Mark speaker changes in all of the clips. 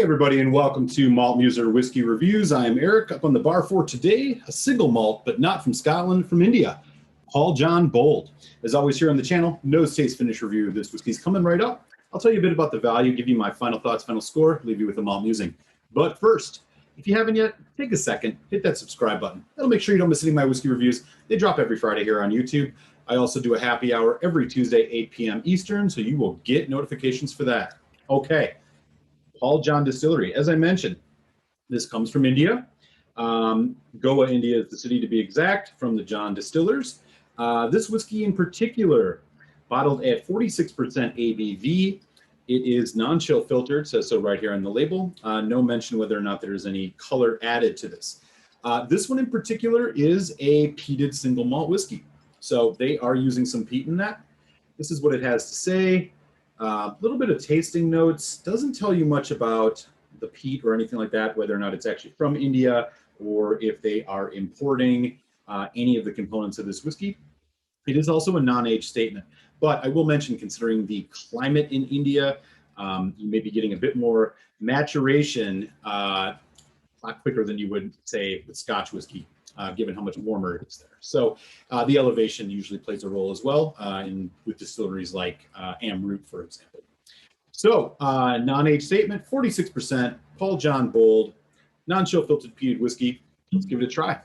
Speaker 1: everybody, and welcome to Malt Muser Whiskey Reviews. I'm Eric. Up on the bar for today, a single malt, but not from Scotland, from India, Paul John Bold. As always here on the channel, nose taste finish review of this whiskey's coming right up. I'll tell you a bit about the value, give you my final thoughts, final score, leave you with a malt musing. But first, if you haven't yet, take a second, hit that subscribe button. That'll make sure you don't miss any of my whiskey reviews. They drop every Friday here on YouTube. I also do a happy hour every Tuesday, 8 p.m. Eastern, so you will get notifications for that. Okay. Paul John Distillery. As I mentioned, this comes from India. Goa, India is the city to be exact, from the John Distillers. This whiskey in particular, bottled at 46% ABV. It is non-chill filtered, says so right here on the label. No mention whether or not there is any color added to this. This one in particular is a peated single malt whiskey. So they are using some peat in that. This is what it has to say. A little bit of tasting notes, doesn't tell you much about the peat or anything like that, whether or not it's actually from India or if they are importing any of the components of this whiskey. It is also a non-age statement, but I will mention, considering the climate in India, you may be getting a bit more maturation a lot quicker than you would say with Scotch whiskey, given how much warmer it is there. So the elevation usually plays a role as well with distilleries like Amrut, for example. So non-age statement, 46%, Paul John Bold, non-chill filtered peated whiskey. Let's give it a try.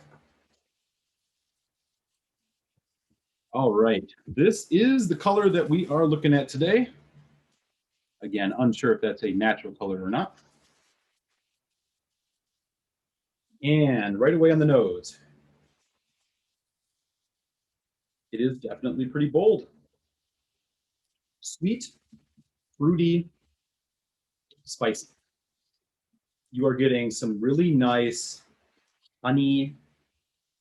Speaker 1: All right, this is the color that we are looking at today. Again, unsure if that's a natural color or not. And right away on the nose, it is definitely pretty bold. Sweet, fruity, spicy. You are getting some really nice honey,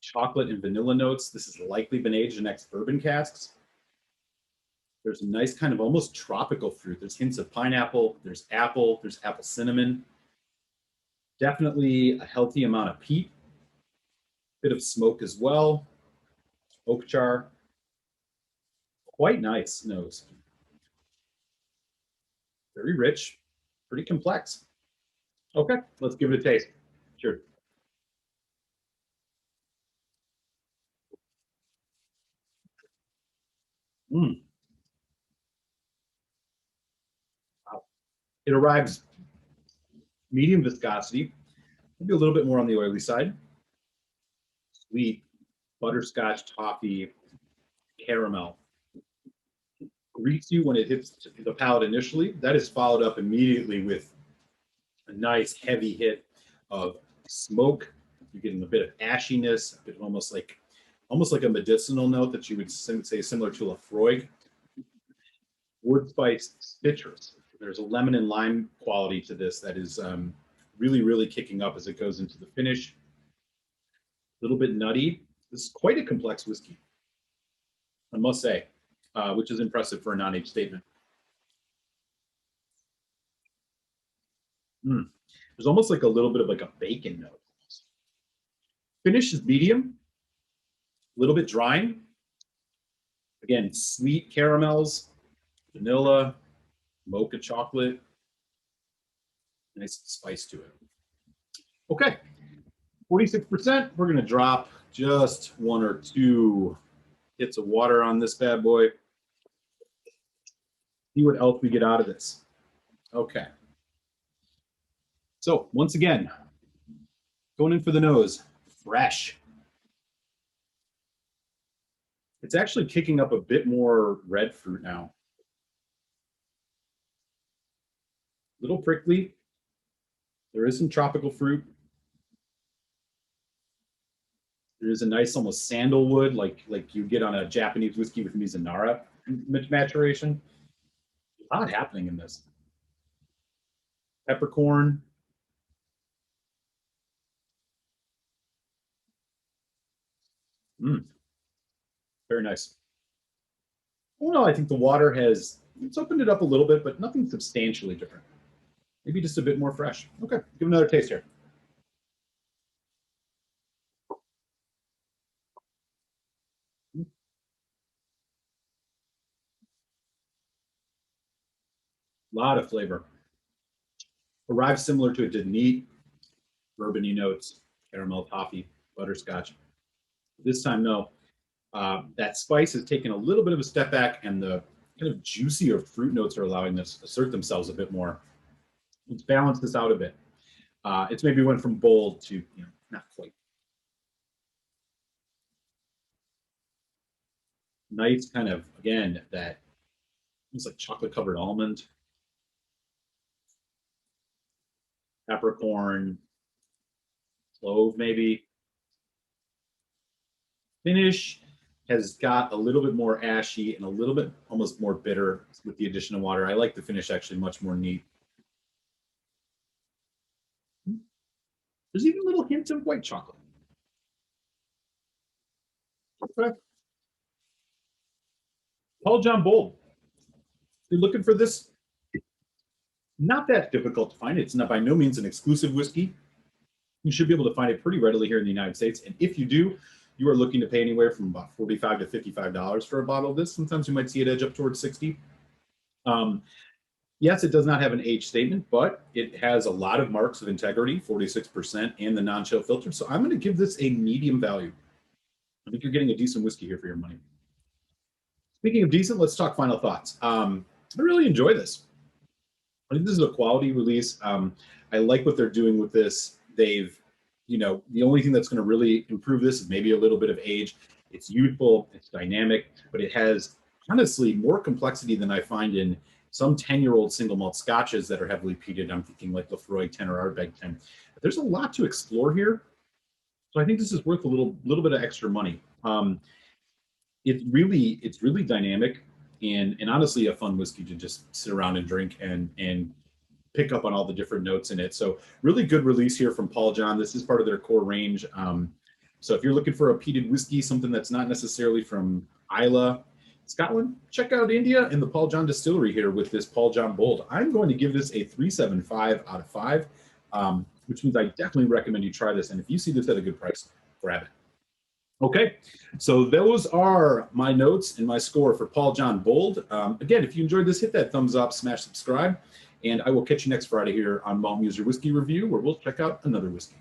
Speaker 1: chocolate, and vanilla notes. This has likely been aged in ex-bourbon casks. There's a nice kind of almost tropical fruit. There's hints of pineapple, there's apple cinnamon. Definitely a healthy amount of peat. Bit of smoke as well. Oak char. Quite nice nose. Very rich, pretty complex. Okay, let's give it a taste. Sure. Wow. It arrives medium viscosity, maybe a little bit more on the oily side. Sweet, butterscotch, toffee, caramel. Greets you when it hits the palate initially. That is followed up immediately with a nice heavy hit of smoke. You're getting a bit of ashiness, a bit of almost like a medicinal note that you would say similar to Lafroig. Wood spice, citrus. There's a lemon and lime quality to this that is really kicking up as it goes into the finish. A little bit nutty. This is quite a complex whiskey, I must say, which is impressive for a non-age statement. There's almost like a little bit of like a bacon note. Finish is medium, a little bit drying. Again, sweet caramels, vanilla, mocha chocolate, nice spice to it. Okay, 46%. We're going to drop just 1 or 2 hits of water on this bad boy. See what else we get out of this. Okay. So once again, going in for the nose, fresh. It's actually kicking up a bit more red fruit now. A little prickly. There is some tropical fruit. There is a nice almost sandalwood, like you get on a Japanese whiskey with Mizunara maturation. A lot happening in this. Peppercorn. Very nice. Oh no, I think the water it's opened it up a little bit, but nothing substantially different. Maybe just a bit more fresh. Okay, give another taste here. A lot of flavor. Arrives similar to it did neat, bourbony notes, caramel, toffee, butterscotch. This time, no. That spice has taken a little bit of a step back, and the kind of juicier fruit notes are allowing this to assert themselves a bit more. Let's balance this out a bit. It's maybe went from bold to, not quite. Nice kind of, again, that it's like chocolate covered almond, peppercorn, clove maybe. Finish has got a little bit more ashy and a little bit almost more bitter with the addition of water. I like the finish actually much more neat. There's even a little hint of white chocolate. Okay. Paul John Bold. If you're looking for this, not that difficult to find. It's not by no means an exclusive whiskey. You should be able to find it pretty readily here in the United States. And if you do, you are looking to pay anywhere from about $45 to $55 for a bottle of this. Sometimes you might see it edge up towards 60. Yes, it does not have an age statement, but it has a lot of marks of integrity, 46%, and the non-chill filter. So I'm going to give this a medium value. I think you're getting a decent whiskey here for your money. Speaking of decent, let's talk final thoughts. I really enjoy this. I think this is a quality release. I like what they're doing with this. They've, the only thing that's going to really improve this is maybe a little bit of age. It's youthful, it's dynamic, but it has honestly more complexity than I find in some 10-year-old single malt scotches that are heavily peated. I'm thinking like Lefroy 10 or Ardbeg 10. But there's a lot to explore here. So I think this is worth a little bit of extra money. It's really dynamic and honestly a fun whiskey to just sit around and drink and pick up on all the different notes in it. So really good release here from Paul John. This is part of their core range. So if you're looking for a peated whiskey, something that's not necessarily from Islay, Scotland, check out India and the Paul John Distillery here with this Paul John Bold. I'm going to give this a 3.75 out of 5, which means I definitely recommend you try this. And if you see this at a good price, grab it. Okay, so those are my notes and my score for Paul John Bold. Again, if you enjoyed this, hit that thumbs up, smash subscribe, and I will catch you next Friday here on NoooOOOooo Whiskey Review, where we'll check out another whiskey.